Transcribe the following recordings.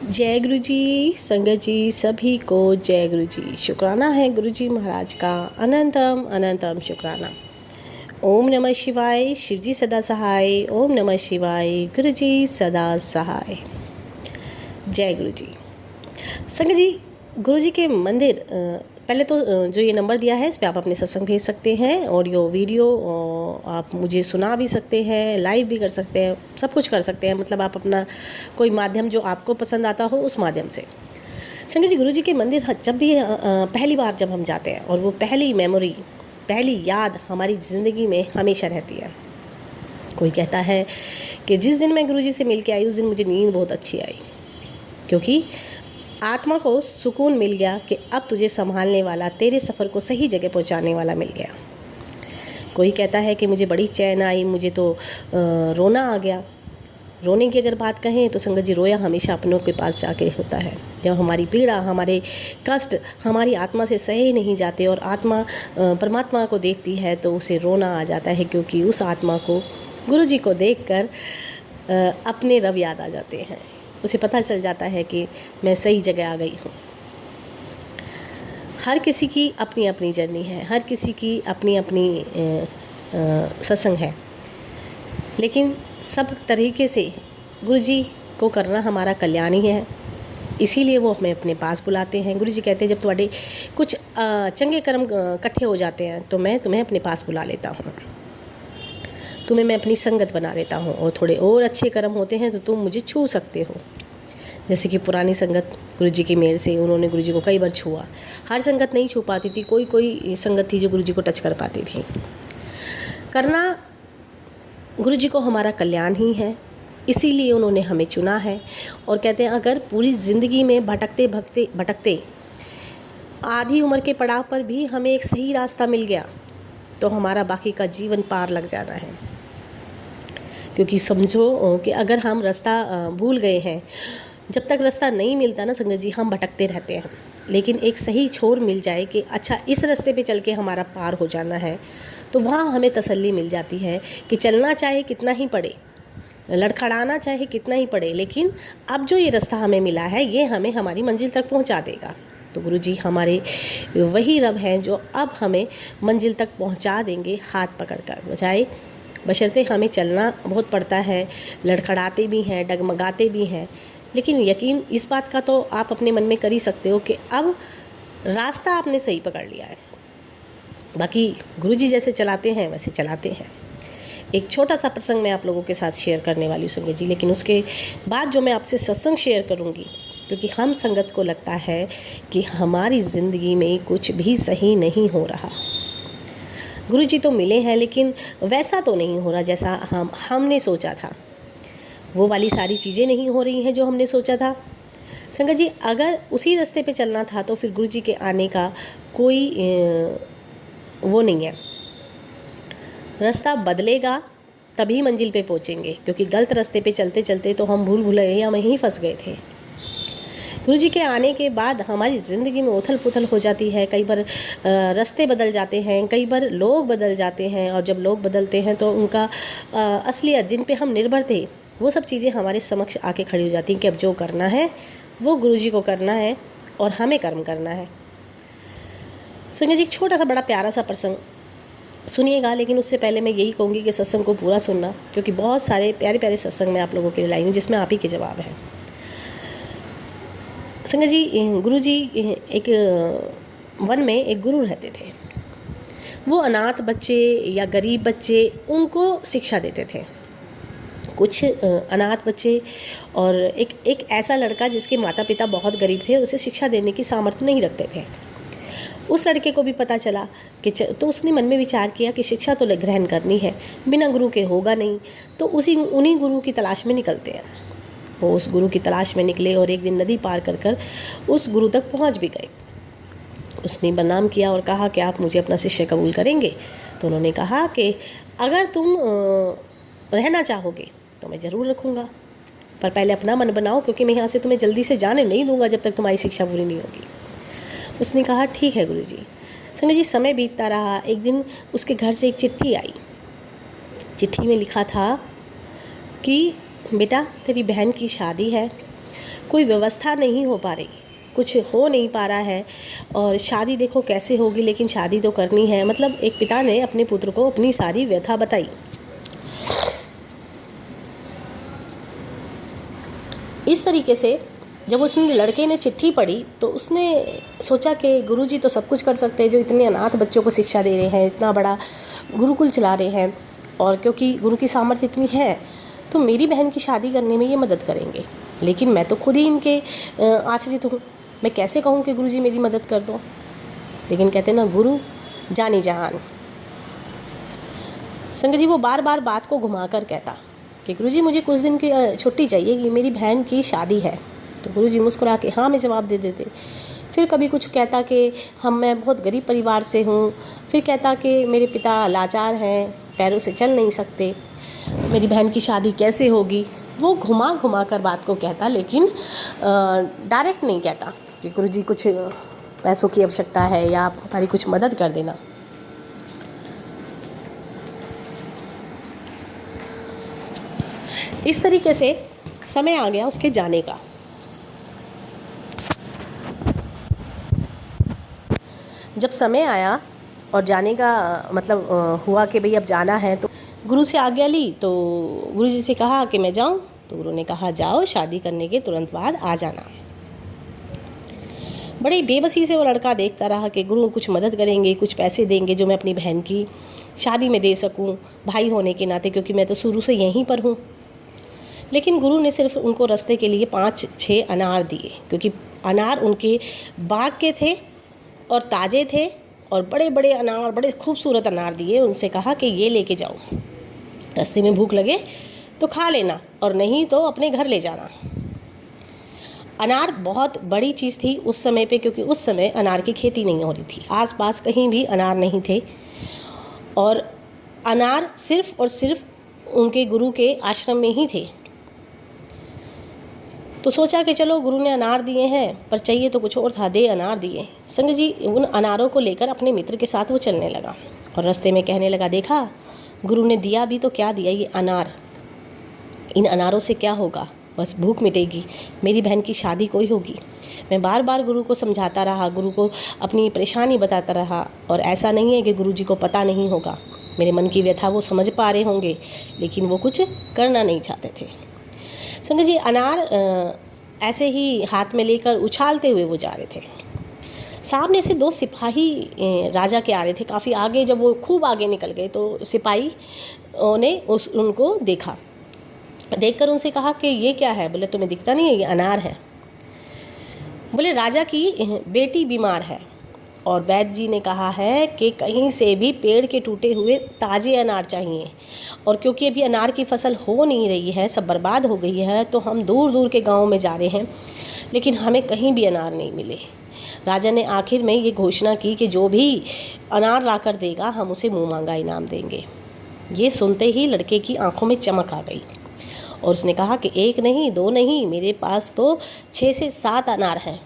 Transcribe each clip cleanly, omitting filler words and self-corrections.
जय गुरु जी। संगत जी सभी को जय गुरु जी। शुक्राना है गुरु जी महाराज का, अनंतम अनंतम शुक्राना। ओम नमः शिवाय। शिव जी सदा सहाय। ओम नमः शिवाय। गुरु जी सदा सहाय। जय गुरु जी। संगत जी, गुरु जी के मंदिर पहले तो जो ये नंबर दिया है इस पर आप अपने सत्संग भेज सकते हैं, ऑडियो वीडियो, आप मुझे सुना भी सकते हैं, लाइव भी कर सकते हैं, सब कुछ कर सकते हैं। मतलब आप अपना कोई माध्यम जो आपको पसंद आता हो उस माध्यम से। संगत जी, गुरु जी के मंदिर जब भी पहली बार जब हम जाते हैं और वो पहली मेमोरी, पहली याद हमारी ज़िंदगी में हमेशा रहती है। कोई कहता है कि जिस दिन मैं गुरु जी से मिल के आई उस दिन मुझे नींद बहुत अच्छी आई, क्योंकि आत्मा को सुकून मिल गया कि अब तुझे संभालने वाला, तेरे सफ़र को सही जगह पहुंचाने वाला मिल गया। कोई कहता है कि मुझे बड़ी चैन आई, मुझे तो रोना आ गया। रोने की अगर बात कहें तो संगत जी, रोया हमेशा अपनों के पास जाके होता है। जब हमारी पीड़ा, हमारे कष्ट हमारी आत्मा से सहे नहीं जाते और आत्मा परमात्मा को देखती है तो उसे रोना आ जाता है, क्योंकि उस आत्मा को गुरु जी को देखकर अपने रब याद आ जाते हैं। उसे पता चल जाता है कि मैं सही जगह आ गई हूँ। हर किसी की अपनी अपनी जर्नी है, हर किसी की अपनी अपनी सत्संग है, लेकिन सब तरीके से गुरु जी को करना हमारा कल्याण ही है। इसीलिए वो हमें अपने पास बुलाते हैं। गुरु जी कहते हैं जब तुम्हारे कुछ चंगे कर्म इकट्ठे हो जाते हैं तो मैं तुम्हें अपने पास बुला लेता हूँ, तुम्हें मैं अपनी संगत बना लेता हूँ, और थोड़े और अच्छे कर्म होते हैं तो तुम मुझे छू सकते हो। जैसे कि पुरानी संगत गुरु जी की मेहर से उन्होंने गुरु जी को कई बार छुआ। हर संगत नहीं छू पाती थी, कोई कोई संगत थी जो गुरु जी को टच कर पाती थी। करना गुरु जी को हमारा कल्याण ही है, इसीलिए उन्होंने हमें चुना है। और कहते हैं अगर पूरी ज़िंदगी में भटकते भटकते आधी उम्र के पड़ाव पर भी हमें एक सही रास्ता मिल गया तो हमारा बाकी का जीवन पार लग जाना है। क्योंकि समझो कि अगर हम रास्ता भूल गए हैं, जब तक रास्ता नहीं मिलता ना संगत जी, हम भटकते रहते हैं। लेकिन एक सही छोर मिल जाए कि अच्छा इस रास्ते पे चल के हमारा पार हो जाना है, तो वहाँ हमें तसल्ली मिल जाती है कि चलना चाहे कितना ही पड़े, लड़खड़ाना चाहे कितना ही पड़े, लेकिन अब जो ये रास्ता हमें मिला है ये हमें हमारी मंजिल तक पहुँचा देगा। तो गुरु जी हमारे वही रब हैं जो अब हमें मंजिल तक पहुँचा देंगे हाथ पकड़कर। बजाय बशर्ते हमें चलना बहुत पड़ता है, लड़खड़ाते भी हैं, डगमगाते भी हैं, लेकिन यकीन इस बात का तो आप अपने मन में कर ही सकते हो कि अब रास्ता आपने सही पकड़ लिया है। बाकी गुरु जी जैसे चलाते हैं वैसे चलाते हैं। एक छोटा सा प्रसंग मैं आप लोगों के साथ शेयर करने वाली हूँ संगत जी, लेकिन उसके बाद जो मैं आपसे सत्संग शेयर करूँगी, क्योंकि हम संगत को लगता है कि हमारी ज़िंदगी में कुछ भी सही नहीं हो रहा। गुरु जी तो मिले हैं लेकिन वैसा तो नहीं हो रहा जैसा हमने सोचा था। वो वाली सारी चीज़ें नहीं हो रही हैं जो हमने सोचा था। संगत जी, अगर उसी रास्ते पे चलना था तो फिर गुरु जी के आने का कोई वो नहीं है। रास्ता बदलेगा तभी मंजिल पे पहुँचेंगे, क्योंकि गलत रास्ते पे चलते चलते तो हम भूल भुलैया में ही फंस गए थे। गुरु जी के आने के बाद हमारी ज़िंदगी में उथल पुथल हो जाती है। कई बार रास्ते बदल जाते हैं, कई बार लोग बदल जाते हैं, और जब लोग बदलते हैं तो उनका असलियत, जिन पे हम निर्भर थे, वो सब चीज़ें हमारे समक्ष आके खड़ी हो जाती हैं कि अब जो करना है वो गुरु जी को करना है और हमें कर्म करना है। संगत जी, एक छोटा सा बड़ा प्यारा सा प्रसंग सुनिएगा, लेकिन उससे पहले मैं यही कहूँगी कि सत्संग को पूरा सुनना, क्योंकि बहुत सारे प्यारे प्यारे सत्संग मैं आप लोगों के लिए लाई हूँ जिसमें आप ही के जवाब हैं। संगत जी, गुरु जी एक वन में एक गुरु रहते थे। वो अनाथ बच्चे या गरीब बच्चे उनको शिक्षा देते थे। कुछ अनाथ बच्चे और एक ऐसा लड़का जिसके माता पिता बहुत गरीब थे, उसे शिक्षा देने की सामर्थ्य नहीं रखते थे। उस लड़के को भी पता चला कि तो उसने मन में विचार किया कि शिक्षा तो ग्रहण करनी है, बिना गुरु के होगा नहीं, तो उन्हीं गुरु की तलाश में निकलते हैं। वो उस गुरु की तलाश में निकले और एक दिन नदी पार कर उस गुरु तक पहुंच भी गए। उसने प्रणाम किया और कहा कि आप मुझे अपना शिष्य कबूल करेंगे? तो उन्होंने कहा कि अगर तुम रहना चाहोगे तो मैं ज़रूर रखूँगा, पर पहले अपना मन बनाओ, क्योंकि मैं यहाँ से तुम्हें जल्दी से जाने नहीं दूँगा जब तक तुम्हारी शिक्षा पूरी नहीं होगी। उसने कहा ठीक है गुरु जी। संगत जी, समय बीतता रहा। एक दिन उसके घर से एक चिट्ठी आई। चिट्ठी में लिखा था कि बेटा तेरी बहन की शादी है, कोई व्यवस्था नहीं हो पा रही, कुछ हो नहीं पा रहा है। और शादी देखो कैसे होगी, लेकिन शादी तो करनी है। मतलब एक पिता ने अपने पुत्र को अपनी सारी व्यथा बताई। इस तरीके से जब उसने लड़के ने चिट्ठी पढ़ी तो उसने सोचा कि गुरुजी तो सब कुछ कर सकते हैं, जो इतने अनाथ बच्चों को शिक्षा दे रहे हैं, इतना बड़ा गुरुकुल चला रहे हैं, और क्योंकि गुरु की सामर्थ्य इतनी है तो मेरी बहन की शादी करने में ये मदद करेंगे। लेकिन मैं तो खुद ही इनके आश्रित हूँ, मैं कैसे कहूँ कि गुरुजी मेरी मदद कर दो। लेकिन कहते ना, गुरु जानी जहान। संगत जी वो बार बार बात को घुमा कर कहता कि गुरुजी मुझे कुछ दिन की छुट्टी चाहिए, कि मेरी बहन की शादी है। तो गुरुजी मुस्कुरा के हाँ में जवाब दे देते। फिर कभी कुछ कहता कि मैं बहुत गरीब परिवार से हूँ, फिर कहता कि मेरे पिता लाचार हैं, पैरों से चल नहीं सकते, मेरी बहन की शादी कैसे होगी। वो घुमा घुमा कर बात को कहता, लेकिन डायरेक्ट नहीं कहता कि गुरुजी कुछ पैसों की आवश्यकता है या आप हमारी कुछ मदद कर देना। इस तरीके से समय आ गया उसके जाने का। जब समय आया और जाने का मतलब हुआ कि भाई अब जाना है, तो गुरु से आज्ञा ली। तो गुरुजी से कहा कि मैं जाऊं, तो गुरु ने कहा जाओ, शादी करने के तुरंत बाद आ जाना। बड़ी बेबसी से वो लड़का देखता रहा कि गुरु कुछ मदद करेंगे, कुछ पैसे देंगे जो मैं अपनी बहन की शादी में दे सकूं, भाई होने के नाते, क्योंकि मैं तो शुरू से यहीं पर हूँ। लेकिन गुरु ने सिर्फ उनको रास्ते के लिए 5-6 अनार दिए, क्योंकि अनार उनके बाग के थे और ताज़े थे, और बड़े बड़े अनार, बड़े खूबसूरत अनार दिए। उनसे कहा कि ये लेके जाओ, रास्ते में भूख लगे तो खा लेना, और नहीं तो अपने घर ले जाना। अनार बहुत बड़ी चीज़ थी उस समय पे, क्योंकि उस समय अनार की खेती नहीं हो रही थी, आसपास कहीं भी अनार नहीं थे, और अनार सिर्फ और सिर्फ उनके गुरु के आश्रम में ही थे। तो सोचा कि चलो गुरु ने अनार दिए हैं, पर चाहिए तो कुछ और था, दे अनार दिए। संग जी उन अनारों को लेकर अपने मित्र के साथ वो चलने लगा, और रास्ते में कहने लगा, देखा गुरु ने दिया भी तो क्या दिया, ये अनार, इन अनारों से क्या होगा, बस भूख मिटेगी, मेरी बहन की शादी कोई होगी। मैं बार बार गुरु को समझाता रहा, गुरु को अपनी परेशानी बताता रहा, और ऐसा नहीं है कि गुरु जी को पता नहीं होगा, मेरे मन की व्यथा वो समझ पा रहे होंगे, लेकिन वो कुछ करना नहीं चाहते थे। संगत जी अनार ऐसे ही हाथ में लेकर उछालते हुए वो जा रहे थे। सामने से 2 सिपाही राजा के आ रहे थे, काफ़ी आगे। जब वो खूब आगे निकल गए तो सिपाही ने उनको देखा, देखकर उनसे कहा कि ये क्या है। बोले तुम्हें दिखता नहीं है, ये अनार है। बोले राजा की बेटी बीमार है, और वैद्य जी ने कहा है कि कहीं से भी पेड़ के टूटे हुए ताज़े अनार चाहिए, और क्योंकि अभी अनार की फसल हो नहीं रही है, सब बर्बाद हो गई है, तो हम दूर दूर के गांव में जा रहे हैं, लेकिन हमें कहीं भी अनार नहीं मिले। राजा ने आखिर में ये घोषणा की कि जो भी अनार लाकर देगा हम उसे मुँह मांगा इनाम देंगे। ये सुनते ही लड़के की आंखों में चमक आ गई, और उसने कहा कि 1 नहीं 2 नहीं, मेरे पास तो 6 से 7 अनार हैं,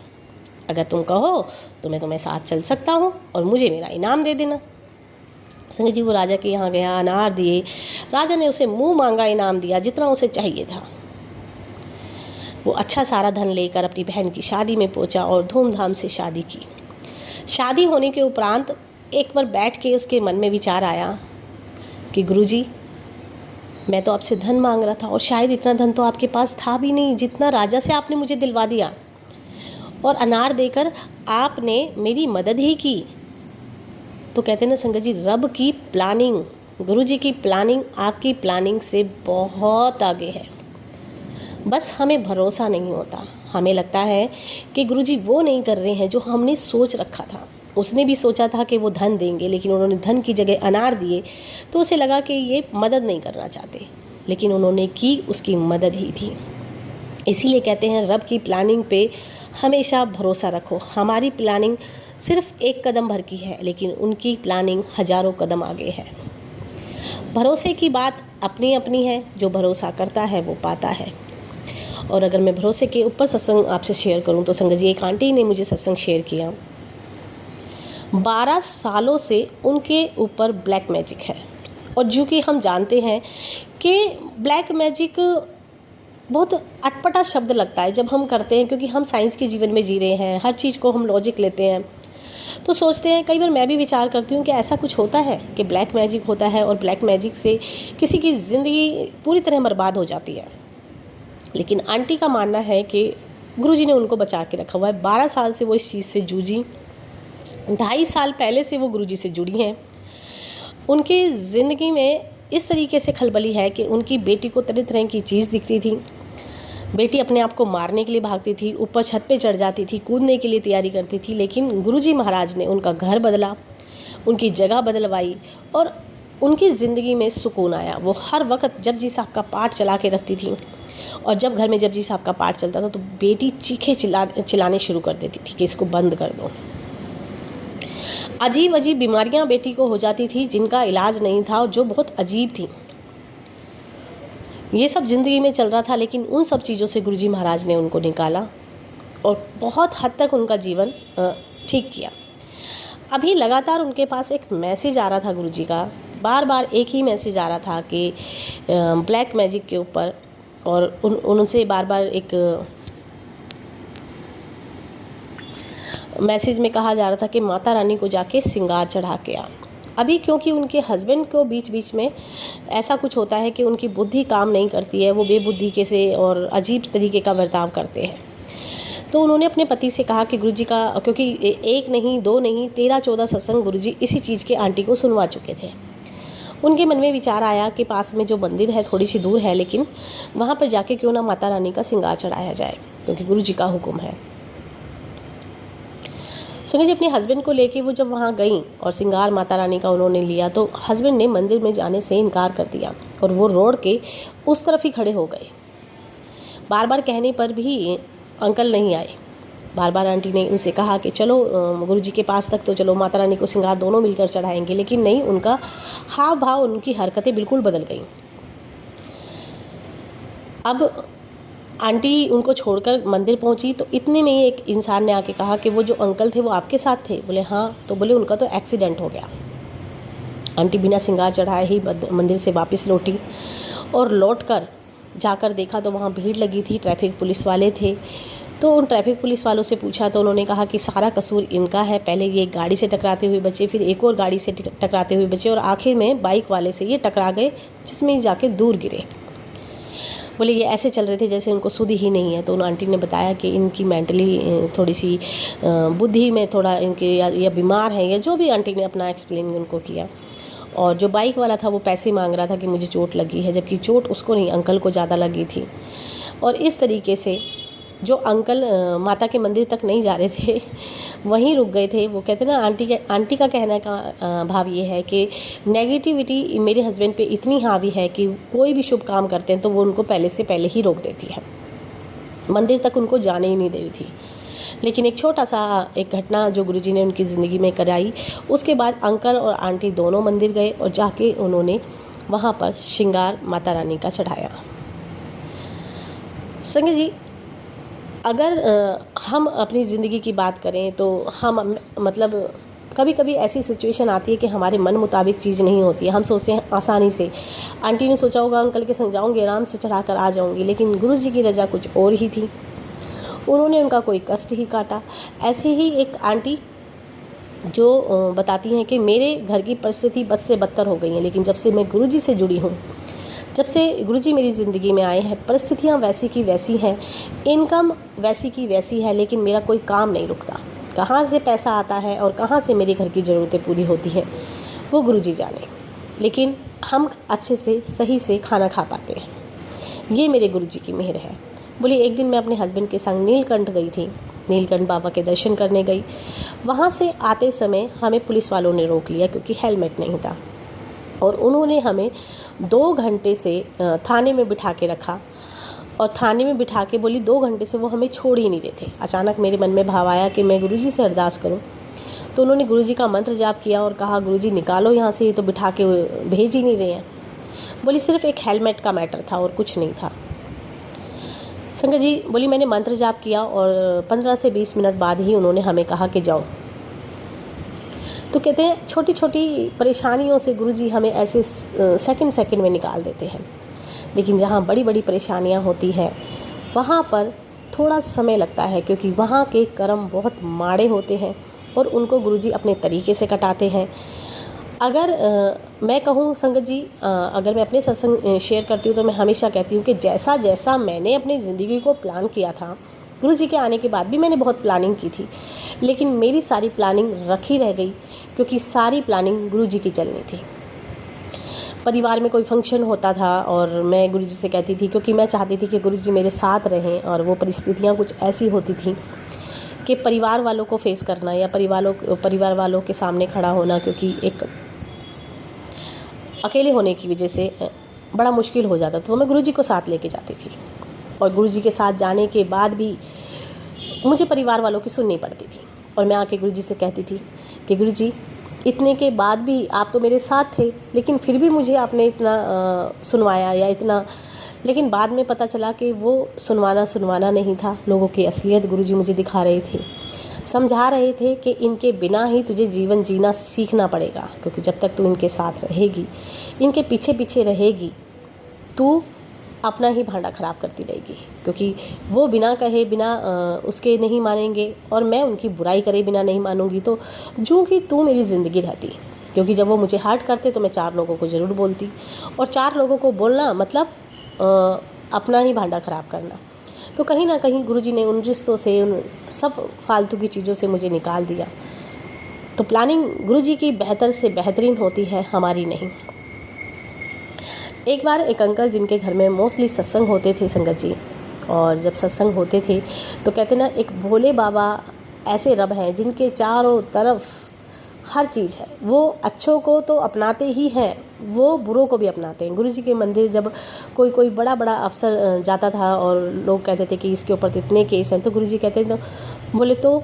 अगर तुम कहो तो मैं तुम्हें साथ चल सकता हूँ, और मुझे मेरा इनाम दे देना। संगत जी वो राजा के यहाँ गया, अनार दिए, राजा ने उसे मुंह मांगा इनाम दिया जितना उसे चाहिए था। वो अच्छा सारा धन लेकर अपनी बहन की शादी में पहुँचा और धूमधाम से शादी की। शादी होने के उपरांत एक बार बैठ के उसके मन में विचार आया कि गुरुजी मैं तो आपसे धन मांग रहा था, और शायद इतना धन तो आपके पास था भी नहीं जितना राजा से आपने मुझे दिलवा दिया, और अनार देकर आपने मेरी मदद ही की। तो कहते हैं ना संगत जी, रब की प्लानिंग, गुरुजी की प्लानिंग आपकी प्लानिंग से बहुत आगे है। बस हमें भरोसा नहीं होता, हमें लगता है कि गुरुजी वो नहीं कर रहे हैं जो हमने सोच रखा था। उसने भी सोचा था कि वो धन देंगे, लेकिन उन्होंने धन की जगह अनार दिए, तो उसे लगा कि ये मदद नहीं करना चाहते, लेकिन उन्होंने की उसकी मदद ही थी। इसीलिए कहते हैं रब की प्लानिंग पे हमेशा भरोसा रखो। हमारी प्लानिंग सिर्फ 1 कदम भर की है, लेकिन उनकी प्लानिंग हज़ारों कदम आगे है। भरोसे की बात अपनी अपनी है, जो भरोसा करता है वो पाता है। और अगर मैं भरोसे के ऊपर सत्संग आपसे शेयर करूं तो संगत जी, एक आंटी ने मुझे सत्संग शेयर किया, 12 सालों से उनके ऊपर ब्लैक मैजिक है। और जो कि हम जानते हैं कि ब्लैक मैजिक बहुत अटपटा शब्द लगता है जब हम करते हैं, क्योंकि हम साइंस के जीवन में जी रहे हैं, हर चीज़ को हम लॉजिक लेते हैं, तो सोचते हैं। कई बार मैं भी विचार करती हूँ कि ऐसा कुछ होता है कि ब्लैक मैजिक होता है और ब्लैक मैजिक से किसी की ज़िंदगी पूरी तरह बर्बाद हो जाती है। लेकिन आंटी का मानना है कि गुरुजी ने उनको बचा के रखा हुआ है। 12 साल से वो इस चीज़ से जूझी, 2.5 साल पहले से वो गुरुजी से जुड़ी हैं। उनकी ज़िंदगी में इस तरीके से खलबली है कि उनकी बेटी को तरह तरह की चीज़ दिखती थी। बेटी अपने आप को मारने के लिए भागती थी, ऊपर छत पे चढ़ जाती थी, कूदने के लिए तैयारी करती थी। लेकिन गुरुजी महाराज ने उनका घर बदला, उनकी जगह बदलवाई और उनकी ज़िंदगी में सुकून आया। वो हर वक्त जपजी साहब का पाठ चला के रखती थी और जब घर में जपजी साहब का पाठ चलता था तो बेटी चीखे चिल्लाने शुरू कर देती थी कि इसको बंद कर दो। अजीब अजीब बीमारियां बेटी को हो जाती थी जिनका इलाज नहीं था और जो बहुत अजीब थी। ये सब ज़िंदगी में चल रहा था, लेकिन उन सब चीज़ों से गुरुजी महाराज ने उनको निकाला और बहुत हद तक उनका जीवन ठीक किया। अभी लगातार उनके पास एक मैसेज आ रहा था गुरुजी का, बार बार एक ही मैसेज आ रहा था कि ब्लैक मैजिक के ऊपर, और उनसे बार बार एक मैसेज में कहा जा रहा था कि माता रानी को जाके श्रृंगार चढ़ा के आ। अभी क्योंकि उनके हस्बैंड को बीच बीच में ऐसा कुछ होता है कि उनकी बुद्धि काम नहीं करती है, वो बेबुद्धि के से और अजीब तरीके का बर्ताव करते हैं, तो उन्होंने अपने पति से कहा कि गुरुजी का, क्योंकि एक नहीं, दो नहीं, 13-14 सत्संग गुरुजी इसी चीज़ के आंटी को सुनवा चुके थे। उनके मन में विचार आया कि पास में जो मंदिर है थोड़ी सी दूर है, लेकिन वहाँ पर जाके क्यों ना माता रानी का श्रृंगार चढ़ाया जाए, क्योंकि गुरुजी का हुक्म है। संजय जी अपने हस्बैंड को लेके वो जब वहाँ गई और श्रृंगार माता रानी का उन्होंने लिया, तो हस्बैंड ने मंदिर में जाने से इनकार कर दिया और वो रोड के उस तरफ ही खड़े हो गए। बार बार कहने पर भी अंकल नहीं आए। बार बार आंटी ने उनसे कहा कि चलो गुरुजी के पास तक तो चलो, माता रानी को श्रृंगार दोनों मिलकर चढ़ाएंगे, लेकिन नहीं, उनका हाव भाव, उनकी हरकतें बिल्कुल बदल गई। अब आंटी उनको छोड़कर मंदिर पहुंची तो इतने में ही एक इंसान ने आके कहा कि वो जो अंकल थे वो आपके साथ थे? बोले हाँ। तो बोले उनका तो एक्सीडेंट हो गया। आंटी बिना श्रृंगार चढ़ाए ही मंदिर से वापस लौटी और लौटकर जाकर देखा तो वहाँ भीड़ लगी थी, ट्रैफिक पुलिस वाले थे। तो उन ट्रैफिक पुलिस वालों से पूछा तो उन्होंने कहा कि सारा कसूर इनका है। पहले ये गाड़ी से टकराते हुए बचे, फिर एक और गाड़ी से टकराते हुए बचे और आखिर में बाइक वाले से ये टकरा गए, जिसमें जाके दूर गिरे। बोले ये ऐसे चल रहे थे जैसे उनको सुध ही नहीं है। तो उन आंटी ने बताया कि इनकी मेंटली थोड़ी सी बुद्धि में थोड़ा इनके या बीमार है, या जो भी आंटी ने अपना एक्सप्लेन उनको किया। और जो बाइक वाला था वो पैसे मांग रहा था कि मुझे चोट लगी है, जबकि चोट उसको नहीं, अंकल को ज़्यादा लगी थी। और इस तरीके से जो अंकल माता के मंदिर तक नहीं जा रहे थे वहीं रुक गए थे। वो कहते ना, आंटी का कहने का भाव ये है कि नेगेटिविटी मेरे हस्बैंड पे इतनी हावी है कि कोई भी शुभ काम करते हैं तो वो उनको पहले से पहले ही रोक देती है, मंदिर तक उनको जाने ही नहीं दे रही थी। लेकिन एक छोटा सा एक घटना जो गुरुजी ने उनकी ज़िंदगी में कराई, उसके बाद अंकल और आंटी दोनों मंदिर गए और जाके उन्होंने वहाँ पर श्रृंगार माता रानी का चढ़ाया। संजय जी, अगर हम अपनी ज़िंदगी की बात करें तो हम मतलब कभी कभी ऐसी सिचुएशन आती है कि हमारे मन मुताबिक चीज़ नहीं होती है। हम सोचते हैं आसानी से, आंटी ने सोचा होगा अंकल के संग जाऊँगी, आराम से चढ़ा कर आ जाऊँगी, लेकिन गुरुजी की रजा कुछ और ही थी। उन्होंने उनका कोई कष्ट ही काटा। ऐसे ही एक आंटी जो बताती हैं कि मेरे घर की परिस्थिति बद से बदतर हो गई है, लेकिन जब से मैं गुरुजी से जुड़ी हूँ, जब से गुरुजी मेरी ज़िंदगी में आए हैं, परिस्थितियाँ वैसी की वैसी हैं, इनकम वैसी की वैसी है, लेकिन मेरा कोई काम नहीं रुकता। कहाँ से पैसा आता है और कहाँ से मेरे घर की ज़रूरतें पूरी होती हैं वो गुरुजी जाने, लेकिन हम अच्छे से सही से खाना खा पाते हैं। ये मेरे गुरुजी की मेहर है। बोली एक दिन मैं अपने हस्बैंड के संग नीलकंठ गई थी, नीलकंठ बाबा के दर्शन करने गई। वहाँ से आते समय हमें पुलिस वालों ने रोक लिया क्योंकि हेलमेट नहीं था, और उन्होंने हमें 2 घंटे से थाने में बिठा के रखा। और थाने में बिठा के बोली 2 घंटे से वो हमें छोड़ ही नहीं रहे थे। अचानक मेरे मन में भाव आया कि मैं गुरुजी से अरदास करूं, तो उन्होंने गुरुजी का मंत्र जाप किया और कहा गुरुजी निकालो यहाँ से, ये तो बिठा के भेज ही नहीं रहे हैं। बोली सिर्फ एक हेलमेट का मैटर था और कुछ नहीं था। संगत जी, बोली मैंने मंत्र जाप किया और 15 से 20 मिनट बाद ही उन्होंने हमें कहा कि जाओ। तो कहते हैं छोटी छोटी परेशानियों से गुरुजी हमें ऐसे सेकंड में निकाल देते हैं। लेकिन जहाँ बड़ी बड़ी परेशानियाँ होती हैं वहाँ पर थोड़ा समय लगता है, क्योंकि वहाँ के कर्म बहुत माड़े होते हैं और उनको गुरुजी अपने तरीके से कटाते हैं। अगर मैं कहूँ संगत जी, अगर मैं अपने सत्संग शेयर करती हूँ तो मैं हमेशा कहती हूँ कि जैसा जैसा मैंने अपनी ज़िंदगी को प्लान किया था, गुरुजी के आने के बाद भी मैंने बहुत प्लानिंग की थी, लेकिन मेरी सारी प्लानिंग रखी रह गई, क्योंकि सारी प्लानिंग गुरुजी की चलनी थी। परिवार में कोई फंक्शन होता था और मैं गुरुजी से कहती थी, क्योंकि मैं चाहती थी कि गुरुजी मेरे साथ रहें, और वो परिस्थितियाँ कुछ ऐसी होती थी कि परिवार वालों को फेस करना या परिवार वालों के सामने खड़ा होना, क्योंकि एक अकेले होने की वजह से बड़ा मुश्किल हो जाता था, तो मैं गुरुजी को साथ लेके जाती थी। और गुरुजी के साथ जाने के बाद भी मुझे परिवार वालों की सुननी पड़ती थी, और मैं आके गुरुजी से कहती थी कि गुरुजी, इतने के बाद भी आप तो मेरे साथ थे, लेकिन फिर भी मुझे आपने इतना सुनवाया या इतना, लेकिन बाद में पता चला कि वो सुनवाना नहीं था। लोगों की असलियत गुरुजी मुझे दिखा रहे थे, समझा रहे थे कि इनके बिना ही तुझे जीवन जीना सीखना पड़ेगा, क्योंकि जब तक तू इनके साथ रहेगी, इनके पीछे पीछे रहेगी, तू अपना ही भांडा ख़राब करती रहेगी, क्योंकि वो बिना कहे बिना उसके नहीं मानेंगे, और मैं उनकी बुराई करे बिना नहीं मानूंगी। तो जो कि तू मेरी ज़िंदगी रहती, क्योंकि जब वो मुझे हर्ट करते तो मैं 4 लोगों को ज़रूर बोलती, और 4 लोगों को बोलना मतलब अपना ही भांडा ख़राब करना। तो कहीं ना कहीं गुरुजी ने उन रिश्तों से, उन सब फालतू की चीज़ों से मुझे निकाल दिया। तो प्लानिंग गुरुजी की बेहतर से बेहतरीन होती है, हमारी नहीं। एक बार एक अंकल जिनके घर में मोस्टली सत्संग होते थे संगत जी, और जब सत्संग होते थे तो कहते ना, एक भोले बाबा ऐसे रब हैं जिनके चारों तरफ हर चीज़ है। वो अच्छों को तो अपनाते ही हैं, वो बुरों को भी अपनाते हैं। गुरुजी के मंदिर जब कोई बड़ा अफसर जाता था और लोग कहते थे कि इसके ऊपर तो इतने केस हैं, तो गुरुजी कहते थे, बोले तो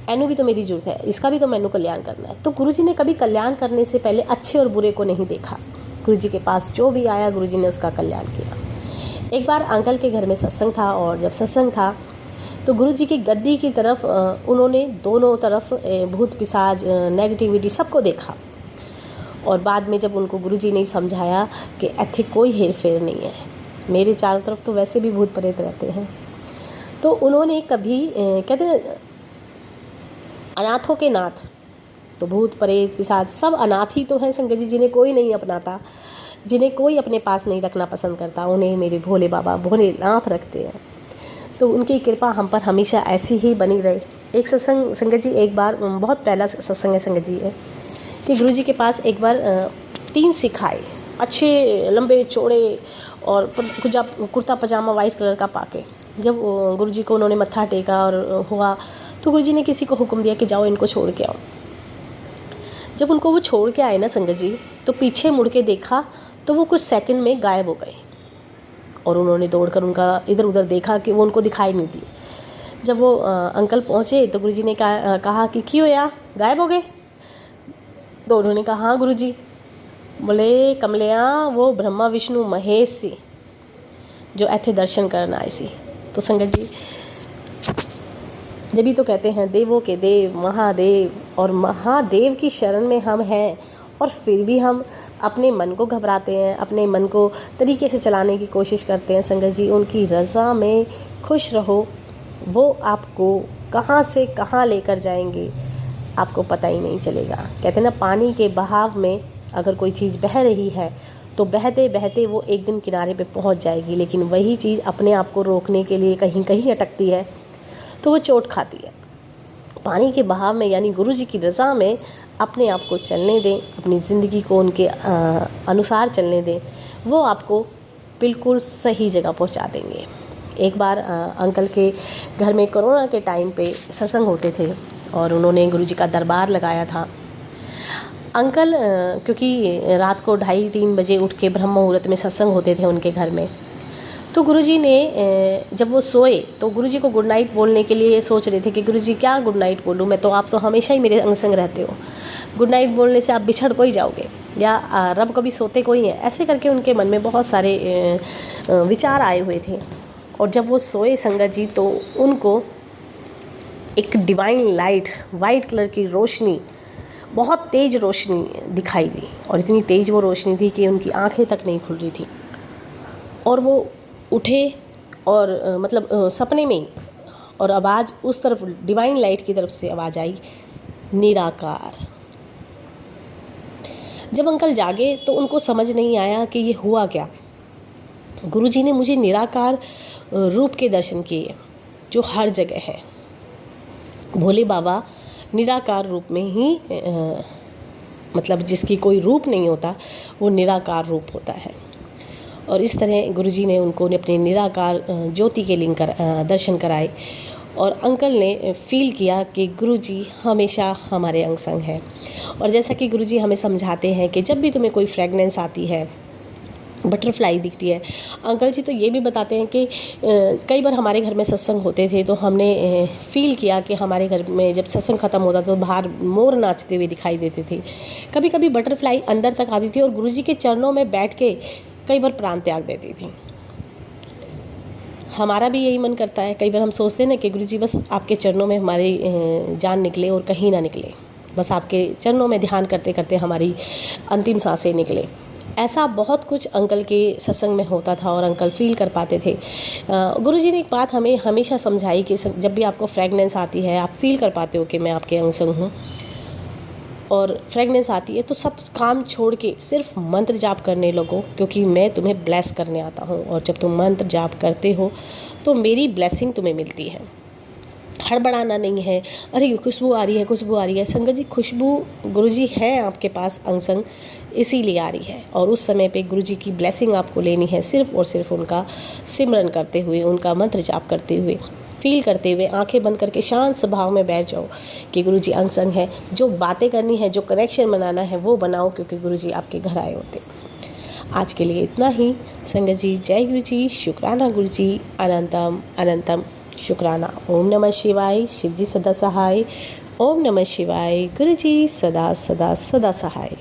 एनू भी तो मेरी जरूरत है, इसका भी तो मैनू कल्याण करना है। तो गुरुजी ने कभी कल्याण करने से पहले अच्छे और बुरे को नहीं देखा। गुरुजी के पास जो भी आया गुरुजी ने उसका कल्याण किया। एक बार अंकल के घर में सत्संग था, और जब सत्संग था तो गुरुजी की गद्दी की तरफ उन्होंने दोनों तरफ भूत पिशाच नेगेटिविटी सबको देखा, और बाद में जब उनको गुरुजी ने समझाया कि ऐसे कोई हेर फेर नहीं है, मेरे चारों तरफ तो वैसे भी भूत प्रेत रहते हैं, तो उन्होंने कभी कहते हैं अनाथों के नाथ, तो भूत प्रेत पिशाच सब अनाथ ही तो हैं संगत जी, जिन्हें कोई नहीं अपनाता, जिन्हें कोई अपने पास नहीं रखना पसंद करता, उन्हें मेरे भोले बाबा भोलेनाथ रखते हैं। तो उनकी कृपा हम पर हमेशा ऐसी ही बनी रहे। एक सत्संग संगत जी, एक बार बहुत पहला सत्संग है संगत जी है कि गुरुजी के पास एक बार 3 सिख आए, अच्छे लंबे चौड़े और कुर्ता पजामा वाइट कलर का पाके। जब गुरुजी को उन्होंने मत्था टेका और हुआ, तो गुरुजी ने किसी को हुक्म दिया कि जाओ इनको छोड़ के आओ। जब उनको वो छोड़ के आए ना संगत जी, तो पीछे मुड़ के देखा तो वो कुछ सेकंड में गायब हो गए, और उन्होंने दौड़कर उनका इधर उधर देखा कि वो उनको दिखाई नहीं दिए। जब वो अंकल पहुँचे तो गुरुजी ने कहा कि क्यों यार गायब हो गए? तो उन्होंने कहा हाँ गुरुजी। बोले कमलिया, वो ब्रह्मा विष्णु महेश सी जो ऐथे दर्शन करना आए सी। तो संगत जी, जब भी तो कहते हैं देवों के देव महादेव, और महादेव की शरण में हम हैं, और फिर भी हम अपने मन को घबराते हैं, अपने मन को तरीके से चलाने की कोशिश करते हैं। संगत जी, उनकी रज़ा में खुश रहो, वो आपको कहाँ से कहाँ लेकर जाएंगे आपको पता ही नहीं चलेगा। कहते हैं ना, पानी के बहाव में अगर कोई चीज़ बह रही है तो बहते बहते वो एक दिन किनारे पे पहुंच जाएगी, लेकिन वही चीज़ अपने आप को रोकने के लिए कहीं कहीं अटकती है तो वो चोट खाती है। पानी के बहाव में यानी गुरुजी की रज़ा में अपने आप को चलने दें, अपनी ज़िंदगी को उनके अनुसार चलने दें, वो आपको बिल्कुल सही जगह पहुंचा देंगे। एक बार अंकल के घर में कोरोना के टाइम पे सत्संग होते थे, और उन्होंने गुरुजी का दरबार लगाया था। अंकल क्योंकि रात को 2:30-3 बजे उठ के ब्रह्म मुहूर्त में सत्संग होते थे उनके घर में, तो गुरुजी ने जब वो सोए तो गुरुजी को गुड नाइट बोलने के लिए सोच रहे थे कि गुरुजी क्या गुड नाइट बोलूँ, मैं तो आप तो हमेशा ही मेरे अंग संग रहते हो, गुड नाइट बोलने से आप बिछड़ को ही जाओगे, या रब कभी सोते कोई है। ऐसे करके उनके मन में बहुत सारे विचार आए हुए थे। और जब वो सोए संगत जी, तो उनको एक डिवाइन लाइट, वाइट कलर की रोशनी, बहुत तेज़ रोशनी दिखाई दी, और इतनी तेज़ वो रोशनी थी कि उनकी आंखें तक नहीं खुल रही थी। और वो उठे और सपने में ही, और आवाज़ उस तरफ डिवाइन लाइट की तरफ से आवाज़ आई, निराकार। जब अंकल जागे तो उनको समझ नहीं आया कि ये हुआ क्या। गुरुजी ने मुझे निराकार रूप के दर्शन किए जो हर जगह है। भोले बाबा निराकार रूप में ही जिसकी कोई रूप नहीं होता वो निराकार रूप होता है। और इस तरह गुरुजी ने उनको अपने निराकार ज्योति के लिंग दर्शन कराए, और अंकल ने फील किया कि गुरुजी हमेशा हमारे अंग संग है। और जैसा कि गुरुजी हमें समझाते हैं कि जब भी तुम्हें कोई फ्रेगनेंस आती है, बटरफ्लाई दिखती है, अंकल जी तो ये भी बताते हैं कि कई बार हमारे घर में सत्संग होते थे तो हमने फील किया कि हमारे घर में जब सत्संग ख़त्म होता तो बाहर मोर नाचते हुए दिखाई देते थे। कभी कभी बटरफ्लाई अंदर तक आती थी और गुरुजी के चरणों में बैठ के कई बार प्राण त्याग देती थी। हमारा भी यही मन करता है, कई बार हम सोचते हैं ना कि गुरुजी बस आपके चरणों में हमारी जान निकले और कहीं ना निकले, बस आपके चरणों में ध्यान करते करते हमारी अंतिम सांसें निकले। ऐसा बहुत कुछ अंकल के सत्संग में होता था और अंकल फील कर पाते थे। गुरुजी ने एक बात हमें हमेशा समझाई कि जब भी आपको फ्रेगनेंस आती है, आप फील कर पाते हो कि मैं आपके अंग संग हूँ, और फ्रेगनेंस आती है तो सब काम छोड़ के सिर्फ मंत्र जाप करने लगो, क्योंकि मैं तुम्हें ब्लेस करने आता हूँ। और जब तुम मंत्र जाप करते हो तो मेरी ब्लेसिंग तुम्हें मिलती है। हड़बड़ाना नहीं है, अरे खुशबू आ रही है, खुशबू आ रही है। संगत जी, खुशबू गुरुजी है आपके पास अंग संग, इसीलिए आ रही है। और उस समय पे गुरुजी की ब्लेसिंग आपको लेनी है, सिर्फ और सिर्फ उनका सिमरन करते हुए, उनका मंत्र जाप करते हुए, फील करते हुए, आंखें बंद करके शांत स्वभाव में बैठ जाओ कि गुरुजी अंग संग है। जो बातें करनी है, जो कनेक्शन बनाना है वो बनाओ, क्योंकि गुरुजी आपके घर आए होते। आज के लिए इतना ही संगत जी। जय गुरुजी, शुक्राना गुरुजी, अनंतम अनंतम शुक्राना। ओम नमः शिवाय। शिवजी सदा सहाय। ओम नमः शिवाय। गुरुजी सदा सदा सदा सहाय।